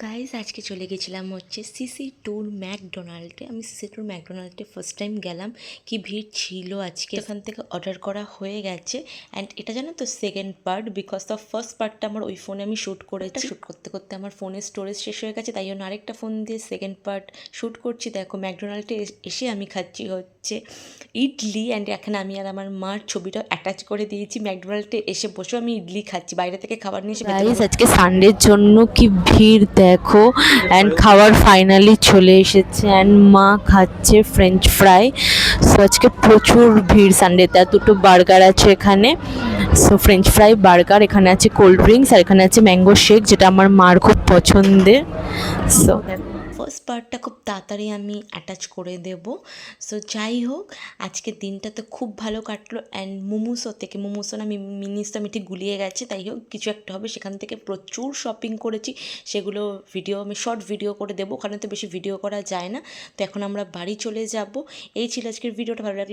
Guys আজকে চলে গেছিলাম হচ্ছে সিসি টুর ম্যাকডোনাল্ডে। আমি সিসি টুর ম্যাকডোনাল্ডে ফার্স্ট টাইম গেলাম। কি ভিড় ছিল আজকে। এখান থেকে অর্ডার করা হয়ে গেছে অ্যান্ড এটা জানো তো second part, because the first পার্টটা আমার ওই ফোনে আমি শ্যুট করেছি। শ্যুট করতে করতে আমার ফোনের স্টোরেজ শেষ হয়ে গেছে, তাই জন্য আরেকটা ফোন দিয়ে সেকেন্ড পার্ট শ্যুট করছি। দেখো ম্যাকডোনাল্ডে এসে আমি খাচ্ছি হচ্ছে ইডলি অ্যান্ড এখানে আমি আর আমার মার ছবিটা অ্যাটাচ করে দিয়েছি। ম্যাকডোনাল্ডে এসে বসেও আমি ইডলি খাচ্ছি, বাইরে থেকে খাবার নিয়ে এসে। গাইস আজকে সানডের জন্য কি ভিড় দেখো, অ্যান্ড খাবার ফাইনালি চলে এসেছে অ্যান্ড মা খাচ্ছে ফ্রেঞ্চ ফ্রাই। সো আজকে প্রচুর ভিড় সানডেতে। আর দুটো বার্গার আছে এখানে, সো ফ্রেঞ্চ ফ্রাই বার্গার, এখানে আছে কোল্ড ড্রিঙ্কস আর এখানে আছে ম্যাঙ্গো শেক, যেটা আমার মার খুব পছন্দের। সো ফার্স্ট পার্টটা খুব তাড়াতাড়ি আমি অ্যাটাচ করে দেব। সো যাই হোক, আজকের দিনটা তো খুব ভালো কাটলো অ্যান্ড মোমোসো না মিনিস তো আমি ঠিক গুলিয়ে গেছে, তাই হোক কিছু একটা হবে। সেখান থেকে প্রচুর শপিং করেছি, সেগুলো ভিডিও আমি শর্ট ভিডিও করে দেবো, ওখানে তো বেশি ভিডিও করা যায় না। তো এখন আমরা বাড়ি চলে যাব। এই ছিল আজকের ভিডিওটা। ভালো লাগলে